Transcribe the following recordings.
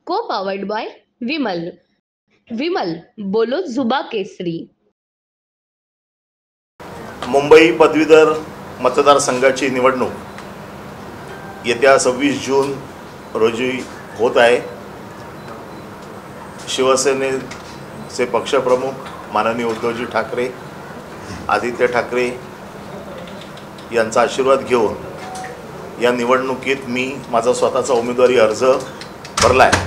को powered by Vimal. Vimal बोलो जुबा केसरी. मुंबई पदवीधर मतदारसंघाची निवडणूक येत्या 26 जून रोजी होत आहे. शिवसेनेचे पक्षप्रमुख माननीय उद्धवजी ठाकरे, आदित्य ठाकरे यांचा आशीर्वाद घेऊन या निवडणुकीत मी माझा स्वतःचा उमेदवारी अर्ज भरला आहे.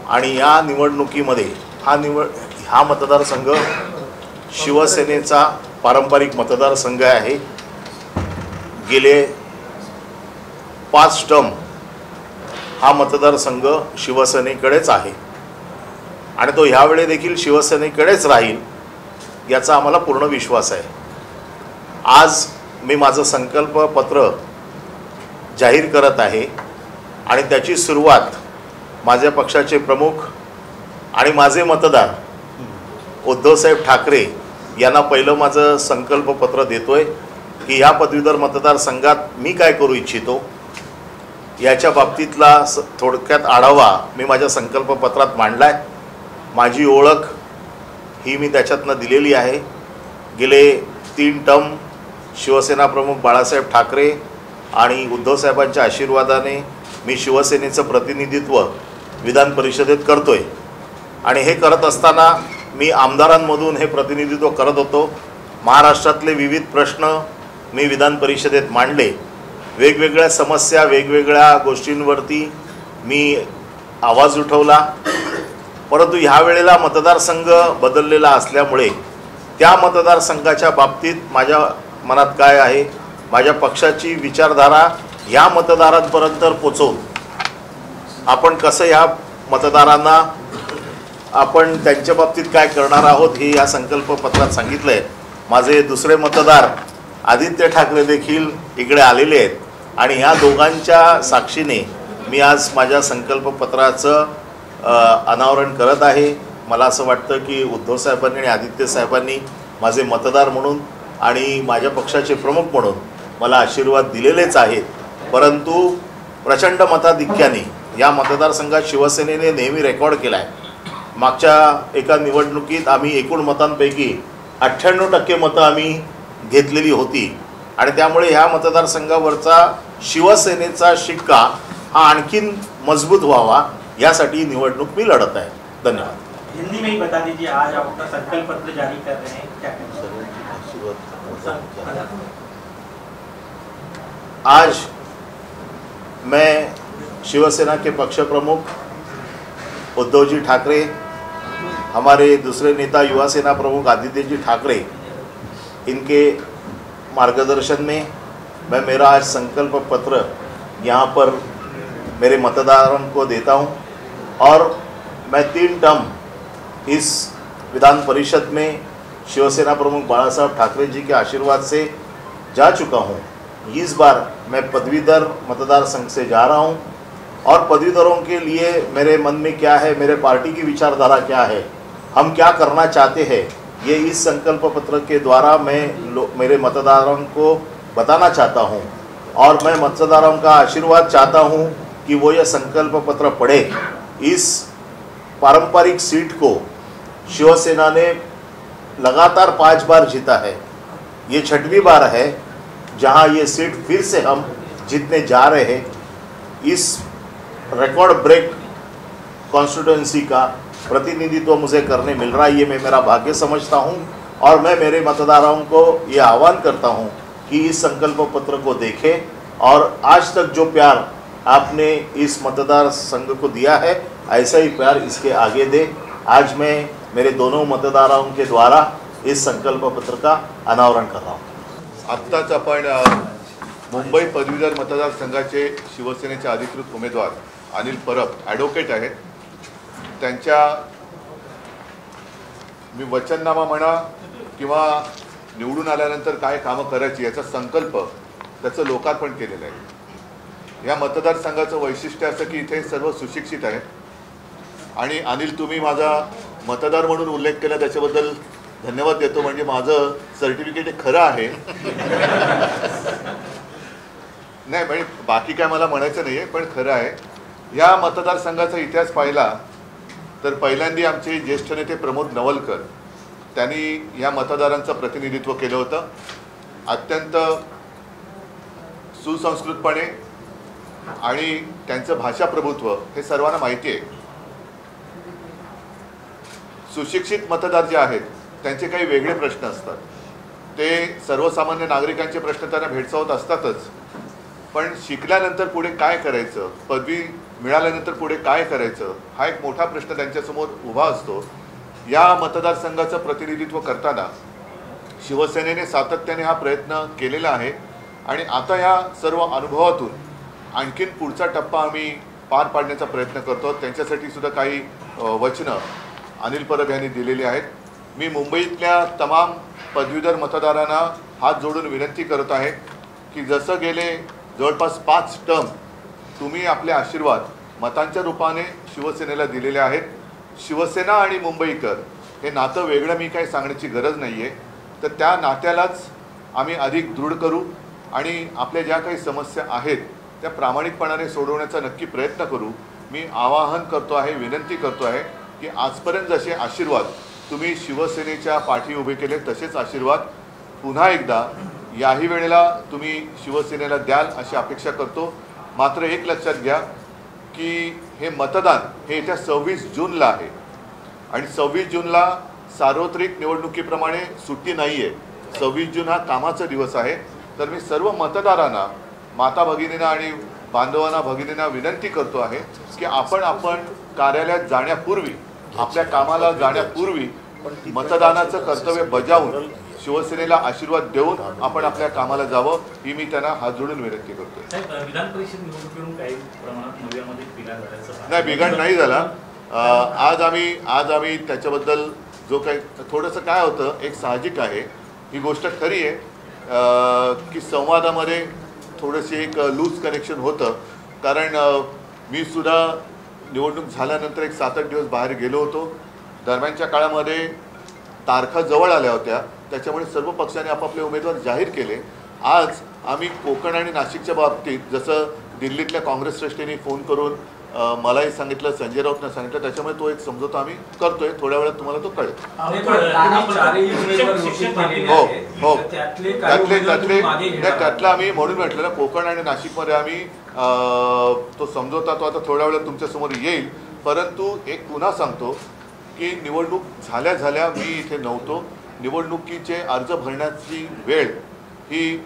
आणि या निवडणुकीमध्ये हा मतदारसंघ शिवसेनेचा पारंपरिक मतदारसंघ आहे. गेले 5 टर्म हा मतदारसंघ शिवसेनेकडेच आहे आणि तो ह्यावेळी देखील शिवसेनेकडेच राहील याचा आम्हाला पूर्ण विश्वास आहे. आज मी माझं संकल्पपत्र जाहीर करत आहे आणि त्याची सुरुवात माझ्या पक्षाचे प्रमुख आणि माझे मतदार उद्धवसाहेब ठाकरे यांना पहिलं माझं संकल्पपत्र देतोय की ह्या पदवीधर मतदारसंघात मी काय करू इच्छितो याच्या बाबतीतला थोडक्यात आढावा मी माझ्या संकल्पपत्रात मांडला आहे. माझी ओळख ही मी त्याच्यातनं दिलेली आहे. गेले 3 टर्म शिवसेना प्रमुख बाळासाहेब ठाकरे आणि उद्धवसाहेबांच्या आशीर्वादाने मी शिवसेनेचं प्रतिनिधित्व विधान परिषदेत करतोय आणि हे करत असताना मी आमदारांमधून हे प्रतिनिधित्व करत होतो. महाराष्ट्रातले विविध प्रश्न मी विधान परिषदेत मांडले. वेगवेगळ्या समस्या, वेगवेगळ्या गोष्टींवरती मी आवाज उठवला. परंतु ह्या वेळेला मतदारसंघ बदललेला असल्यामुळे त्या मतदारसंघाच्या बाबतीत माझ्या मनात काय आहे, माझ्या पक्षाची विचारधारा ह्या मतदारांपर्यंत पोचवून आपण कसं ह्या मतदारांना आपण त्यांच्या बाबतीत काय करणार आहोत हे या संकल्पपत्रात सांगितलं आहे. माझे दुसरे मतदार आदित्य ठाकरे देखील इकडे आलेले आहेत आणि ह्या दोघांच्या साक्षीने मी आज माझ्या संकल्पपत्राचं अनावरण करत आहे. मला असं वाटतं की उद्धवसाहेबांनी आणि आदित्य साहेबांनी माझे मतदार म्हणून आणि माझ्या पक्षाचे प्रमुख म्हणून मला आशीर्वाद दिलेलेच आहेत. परंतु प्रचंड मताधिक्याने या मतदारसंघात शिवसेनेने नेहमी रेकॉर्ड केला आहे. मागच्या एका निवडणुकीत आम्ही एकूण मतांपैकी 98% मतं आम्ही घेतलेली होती आणि त्यामुळे ह्या मतदारसंघावरचा शिवसेनेचा शिक्का हा आणखीन मजबूत व्हावा यासाठी निवडणूक मी लढत आहे. धन्यवाद. हिंदी में ही बता दीजिए, आज आप अपना संकल्प पत्र जारी कर रहे हैं, क्या आज मैं शिवसेना के पक्ष प्रमुख उद्धवजी ठाकरे, हमारे दूसरे नेता युवा सेना प्रमुख आदित्य जी ठाकरे, इनके मार्गदर्शन में मैं मेरा आज संकल्प पत्र यहाँ पर मेरे मतदारों को देता हूँ और मैं 3 टर्म इस विधान परिषद में शिवसेना प्रमुख बाळासाहेब ठाकरे जी के आशीर्वाद से जा चुका हूँ. इस बार मैं पदवीधर मतदार संघ से जा रहा हूँ और पदवीधरों के लिए मेरे मन में क्या है, मेरे पार्टी की विचारधारा क्या है, हम क्या करना चाहते हैं, ये इस संकल्प पत्र के द्वारा मैं मेरे मतदारों को बताना चाहता हूँ और मैं मतदारों का आशीर्वाद चाहता हूँ कि वो ये संकल्प पत्र पढ़े. इस पारंपरिक सीट को शिवसेना ने लगातार 5 बार जीता है. ये 6वीं बार है जहाँ ये सीट फिर से हम जीतने जा रहे हैं. इस रिकॉर्ड ब्रेक कॉन्स्टिट्यूएंसी का प्रतिनिधित्व मुझे करने मिल रहा है, ये मैं मेरा भाग्य समझता हूँ और मैं मेरे मतदारों को ये आह्वान करता हूँ कि इस संकल्प पत्र को देखें और आज तक जो प्यार आपने इस मतदार संघ को दिया है ऐसा ही प्यार इसके आगे दे. आज मैं मेरे दोनों मतदारों के द्वारा इस संकल्प पत्र का अनावरण कर रहा हूँ. आत्ताच आपण मुंबई पदवीधर मतदारसंघाचे शिवसेनेचे अधिकृत उमेदवार अनिल परब ॲडव्होकेट आहेत. त्यांच्या मी वचननामा म्हणा किंवा निवडून आल्यानंतर काय कामं करायची याचा संकल्प त्याचं लोकार्पण केलेलं आहे. या मतदारसंघाचं वैशिष्ट्य असं की इथे सर्व सुशिक्षित आहेत आणि अनिल तुम्ही माझा मतदार म्हणून उल्लेख केला त्याच्याबद्दल धन्यवाद देतो. म्हणजे माझं सर्टिफिकेट हे खरं आहे. नाही म्हणजे बाकी काय मला म्हणायचं नाही आहे पण खरं आहे. या मतदारसंघाचा इतिहास पाहिला तर पहिल्यांदा आमचे ज्येष्ठ नेते प्रमोद नवलकर त्यांनी या मतदारांचं प्रतिनिधित्व केलं होतं. अत्यंत सुसंस्कृतपणे आणि त्यांचं भाषा प्रभुत्व हे सर्वांना माहिती आहे. सुशिक्षित मतदार जे आहेत त्यांचे काही वेगळे प्रश्न असतात. ते सर्वसामान्य नागरिकांचे प्रश्न त्यांना भेडसावत असतातच, पण शिकल्यानंतर पुढे काय करायचं, पदवी मिळाल्यानंतर पुढे काय करायचं, हा एक मोठा प्रश्न त्यांच्यासमोर उभा असतो. या मतदारसंघाचं प्रतिनिधित्व करताना शिवसेनेने सातत्याने हा प्रयत्न केलेला आहे आणि आता या सर्व अनुभवातून आणखीन पुढचा टप्पा आम्ही पार पाडण्याचा प्रयत्न करतो. त्यांच्यासाठी सुद्धा काही वचनं अनिल परब यांनी दिलेली आहेत. मी मुंबईतल्या तमाम पदवीधर मतदारांना हात जोडून विनंती करत आहे की जसं गेले जवळपास 5 टर्म तुम्ही आपले आशीर्वाद मतांच्या रूपाने शिवसेनेला दिलेले आहेत. शिवसेना आणि मुंबईकर हे नातं वेगळं मी काही सांगण्याची गरज नाही आहे, तर त्या नात्यालाच आम्ही अधिक दृढ करू आणि आपल्या ज्या काही समस्या आहेत त्या प्रामाणिकपणाने सोडवण्याचा नक्की प्रयत्न करू. मी आवाहन करतो आहे, विनंती करतो आहे की आजपर्यंत जसे आशीर्वाद तुम्ही शिवसेनेच्या पाठी उभे केले तसेच आशीर्वाद पुन्हा एकदा याही वेळेला तुम्ही शिवसेनेला द्याल अशी अपेक्षा करतो. मात्र एक लक्षात घ्या की हे मतदान हे येत्या 26 जूनला आहे आणि 26 जूनला सार्वत्रिक निवडणुकीप्रमाणे सुट्टी नाही आहे. 26 जून हा कामाचा दिवस आहे. तर मी सर्व मतदारांना, माता भगिनींना आणि बांधवांना भगिनींना विनंती करतो आहे की आपण कार्यालयात जाण्यापूर्वी, आपल्या कामाला जाण्यापूर्वी मतदानाचं कर्तव्य बजावून शिवसेनेला आशीर्वाद देऊन आपण आपल्या कामाला जावं, ही मी त्यांना हात जोडून विनंती करतो. विधान परिषद निवडणुकीवरून काही प्रमाणात नव्यामध्ये बिघाड झाल्याचं नाही, बिघाड नाही झाला. आज आम्ही त्याच्याबद्दल जो काही थोडंसं काय होतं, एक साहजिक आहे, ही गोष्ट खरी आहे की संवादामध्ये थोडंसे एक लूज कनेक्शन होतं. कारण मी सुद्धा निवडणूक झाल्यानंतर एक 7-8 दिवस बाहेर गेलो होतो. दरम्यानच्या काळामध्ये तारखा जवळ आल्या होत्या, त्याच्यामुळे सर्व पक्षांनी आपापले उमेदवार जाहीर केले. आज आम्ही कोकण आणि नाशिकच्या बाबतीत जसं दिल्लीतल्या काँग्रेस श्रेष्ठींनी फोन करून मलाही सांगितलं, संजय राऊतनं सांगितलं, त्याच्यामुळे तो एक समझोता आम्ही करतोय. थोड्या वेळात तुम्हाला तो कळेल. हो, त्यातलं आम्ही म्हणून म्हटलं ना, कोकण आणि नाशिकमध्ये आम्ही तो समझोता तो आता थोड्या वेळात तुमच्यासमोर येईल. परंतु एक पुन्हा सांगतो की निवडणूक झाल्या मी इथे नव्हतो. निवडणुकीचे अर्ज भरण्याची वेळ ही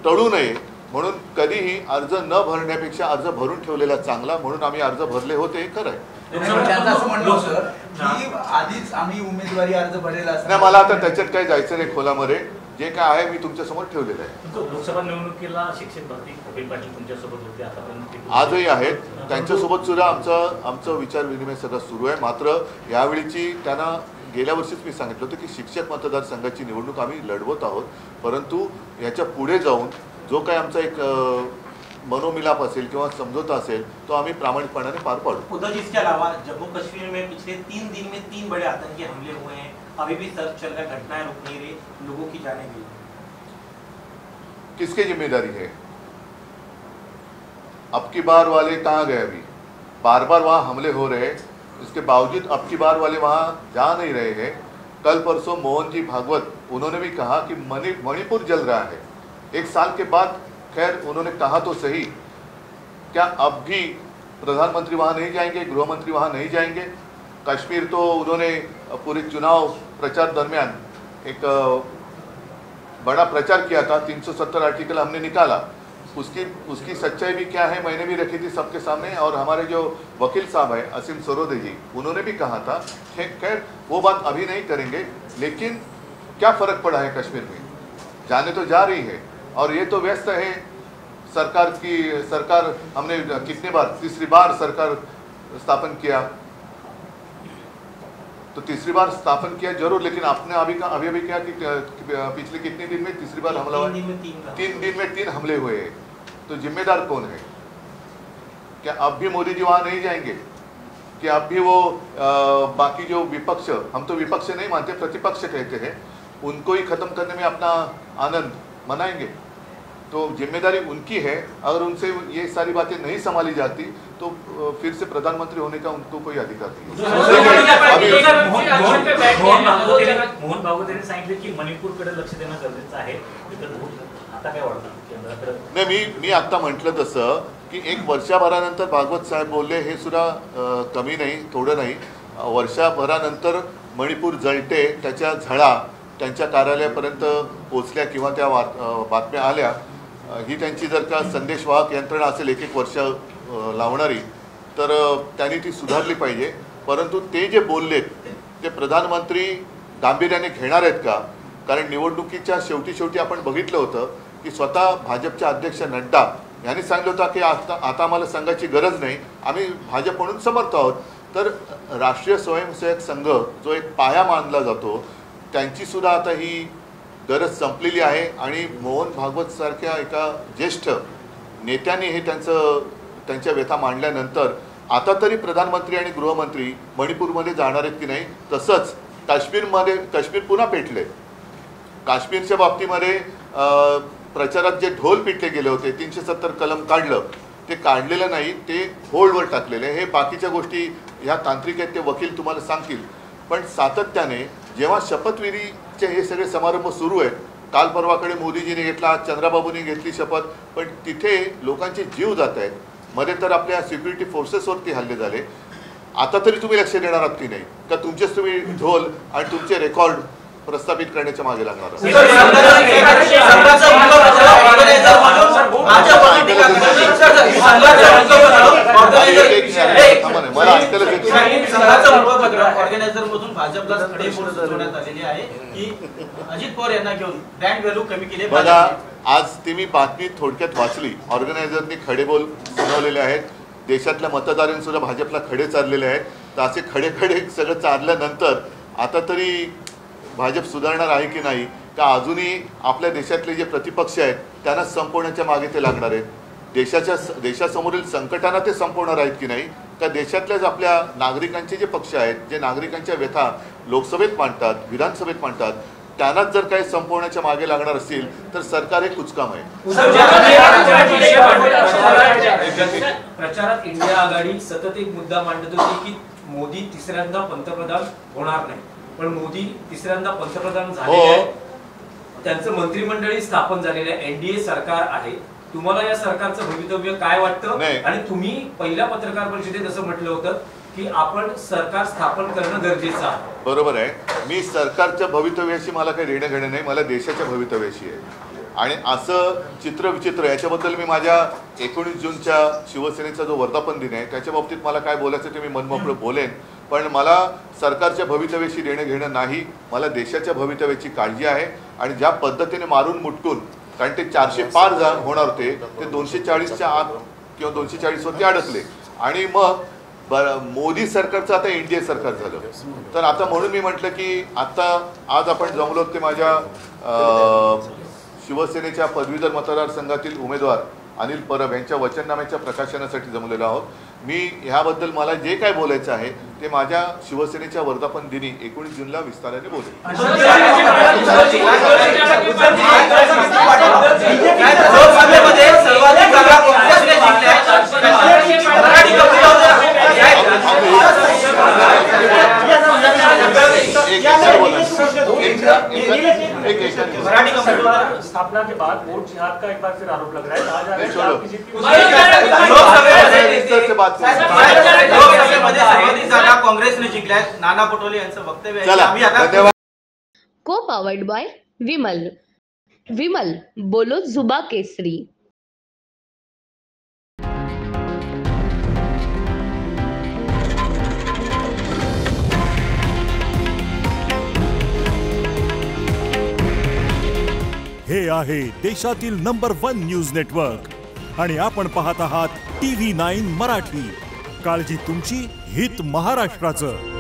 टळू नये म्हणून कधीही अर्ज न भरण्यापेक्षा अर्ज भरून ठेवलेला चांगला, म्हणून आम्ही अर्ज भरले होते, हे खरं आहे. त्यांचं असं म्हणणं होतं की आधीच आम्ही उमेदवारी अर्ज भरलेला नाही, मला आता त्याच्यात काही जायचं नाही खोलामध्ये. जे काय आहे मी तुमच्यासमोर ठेवलेलं आहे. लोकसभा निवडणुकीला शिक्षक भरती कपिल पाटील तुमच्यासोबत होते, आतापर्यंत आजही आहेत. त्यांच्यासोबत सुद्धा आमचं विचार विनिमय सगळं सुरू आहे. मात्र यावेळीची त्यांना गेल्या वर्षीच मी सांगितलं होतं की शिक्षक मतदारसंघाची निवडणूक आम्ही लढवत आहोत, परंतु याच्या पुढे जाऊन जो काही आमचा एक मनोमिलाप असेल किंवा समझोता असेल तो आम्ही प्रामाणिकपणाने पार पाडू. उद्धव जी, इसके अलावा जम्मू कश्मीर में पिछले 3 दिन में 3 बड़े आतंकी हमले हुए हैं. अभी भी सर्च चल रहा है, घटनाएं रुक नहीं रही, लोगों की जाने गई. किसकी जिम्मेदारी है? अब की बार वाले कहाँ गए? अभी बार वहाँ हमले हो रहे हैं, इसके बावजूद अब की बार वाले वहाँ जा नहीं रहे हैं. कल परसों मोहन जी भागवत उन्होंने भी कहा कि मणिपुर जल रहा है. 1 साल के बाद, खैर उन्होंने कहा तो सही, क्या अब भी प्रधानमंत्री वहाँ नहीं जाएंगे, गृहमंत्री वहाँ नहीं जाएंगे? कश्मीर तो उन्होंने पूरे चुनाव प्रचार दरमियान एक बड़ा प्रचार किया था. 370 आर्टिकल हमने निकाला. उसकी सच्चाई भी क्या है मैंने भी रखी थी सबके सामने. और हमारे जो वकील साहब हैं असीम सरोदे जी, उन्होंने भी कहा था. खैर वो बात अभी नहीं करेंगे, लेकिन क्या फ़र्क पड़ा है कश्मीर में? जाने तो जा रही है और ये तो व्यस्त है. सरकार हमने कितने बार, तीसरी बार सरकार स्थापन किया, तो तीसरी बार स्थापन किया जरूर, लेकिन आपने अभी क्या कि पिछले कितने दिन में तीसरी बार हमला हुआ? 3 दिन में 3 हमले हुए हैं. तो जिम्मेदार कौन है? क्या अब भी मोदी जी वहाँ नहीं जाएंगे? कि अब भी वो बाकी जो विपक्ष, हम तो विपक्ष नहीं मानते, प्रतिपक्ष कहते हैं, उनको ही खत्म करने में अपना आनंद मनाएंगे? तो जिम्मेदारी उनकी है। अगर उनसे ये सारी बातें नहीं संभाली जाती तो फिर से प्रधानमंत्री होने का उनको कोई अधिकार नहीं। मोहन भागवत यांनी सांगितले की मणिपूरकडे लक्ष देणं गरजेचं आहे, आता काय वाटतं केंद्राकडे? नाही, मी आता म्हटलं तसं की एक वर्षभरानंतर भागवत साहेब बोलले हे सुद्धा कमी नाही, थोडं नाही। वर्षभरानंतर मणिपूर जळते, त्याच्या झळा त्यांच्या कार्यालयापर्यंत पोचल्या किंवा त्या बातम्या आल्या, ही त्यांची जर का संदेशवाहक यंत्रणा असेल एक वर्ष लावणारी, तर त्यांनी ती सुधारली पाहिजे। परंतु ते जे बोललेत ते प्रधानमंत्री गांभीर्याने घेणार आहेत का? कारण निवडणुकीच्या शेवटी आपण बघितलं होतं की स्वतः भाजपचे अध्यक्ष नड्डा यांनी सांगितलं होतं की आता आम्हाला संघाची गरज नाही, आम्ही भाजप म्हणून समर्थ आहोत। तर राष्ट्रीय स्वयंसेवक संघ जो एक पाया मानला जातो त्यांची सुद्धा आता ही गरज संपलेली आहे आणि मोहन भागवत सारख्या एका ज्येष्ठ नेत्यांनी हे त्यांच्या व्यथा मांडल्यानंतर आता तरी प्रधानमंत्री आणि गृहमंत्री मणिपूरमध्ये जाणार आहेत की नाही। तसंच काश्मीर पुन्हा पेटले। काश्मीरच्या बाबतीमध्ये प्रचारात जे ढोल पिटले गेले होते, 370 कलम काढलं, ते काढलेलं नाही, ते होल्डवर टाकलेले। हे बाकीच्या गोष्टी ह्या तांत्रिक आहेत, ते वकील तुम्हाला सांगतील। पण सातत्याने जेव्हा शपथविधीचे हे सगळे समारंभ सुरू आहेत, काल परवाकडे मोदीजीने घेतला, आज चंद्राबाबूंनी घेतली शपथ, पण तिथे लोकांचे जीव जात आहेत, मध्ये तर आपल्या सिक्युरिटी फोर्सेसवरती हल्ले झाले। आता तरी तुम्ही लक्ष देणार आहात की नाही का तुमचेच तुम्ही ढोल आणि तुमचे रेकॉर्ड प्रस्थापित करण्याच्या मागे लागणार? ऑर्गनायझर मधून भाजपला खडे सोडण्यात आलेले आहे की अजित पवार यांना घेऊन ब्रँड व्हॅल्यू कमी केले। बघा, आज ती मी बातमी थोडक्यात वाचली, ऑर्गनायझरनी खडेबोल सुनावलेले आहेत, देशातल्या मतदारांनी सुद्धा भाजपला खडे चाललेले आहेत। तर असे खडे सगळं चालल्यानंतर आता तरी भाजप सुधारणार आहे की नाही, का अजूनही आपल्या देशातले जे प्रतिपक्ष आहेत त्यांना संपवण्याच्या मागे ते लागणार आहेत? देशासमोरील संकटांना ते संपवणार आहेत की नाही, का देशातल्याच आपल्या नागरिकांचे जे पक्ष आहेत, जे नागरिकांच्या व्यथा लोकसभेत मांडतात, विधानसभेत मांडतात, त्यांनाच जर काही संपवण्याच्या मागे लागणार असतील तर सरकार हे कुचकाम आहे। प्रचारात इंडिया आघाडी सतत एक मुद्दा मांडत होती की मोदी तिसऱ्यांदा पंतप्रधान होणार नाही, पण मोदी तिसऱ्यांदा पंतप्रधान झाले आहेत, त्यांचं मंत्रिमंडळी स्थापन झालेलं आहे, एनडीए सरकार आहे। तुम्हाला या सरकारचं भवितव्य काय वाटतं? आणि तुम्ही पहिल्या पत्रकार परिषदेत असं म्हटलं होतं की आपण सरकार स्थापन करणं गरजेचं आहे। बरोबर आहे, मी सरकारच्या भवितव्याशी मला काही देणं घेणं नाही, मला देशाच्या भवितव्याशी आहे। आणि असं चित्र विचित्र याच्याबद्दल मी माझ्या 19 जूनच्या शिवसेनेचा जो वर्धापन दिन आहे त्याच्या बाबतीत मला काय बोलायचं ते मी मनमोकळं बोलेन, पण मला सरकारच्या भवितव्याशी देणं घेणं नाही, मला देशाच्या भवितव्याची काळजी आहे। आणि ज्या पद्धतीने मारून मुटकून, कारण ते 400 पार होणार होते, ते 240च्या आत किंवा 240 वरती अडकले आणि मग मोदी सरकारचं आता एनडीए सरकार झालं। तर आता म्हणून मी म्हटलं की आता आज आपण जमलो ते माझ्या शिवसेनेच्या पदवीधर मतदारसंघातील उमेदवार अनिल परब यांच्या वचननाम्याच्या प्रकाशनासाठी जमलेलो आहोत। मी ह्याबद्दल मला जे काय बोलायचं आहे ते माझ्या शिवसेनेच्या वर्धापन दिनी 19 जूनला विस्ताराने बोलेन। स्थापना के बाद वोट जिहाद का एक बार फिर आरोप लग रहा है। काँग्रेसने जिंकलाय, नाना पटोले यांचं वक्तव्य आहे। को पावर्ड बाय विमल बोलो जुबा केसरी। हे आहे देशातील नंबर 1 न्यूज नेटवर्क आणि आपण पाहत आहात TV9 मराठी। काळजी तुमची, हित महाराष्ट्राचं।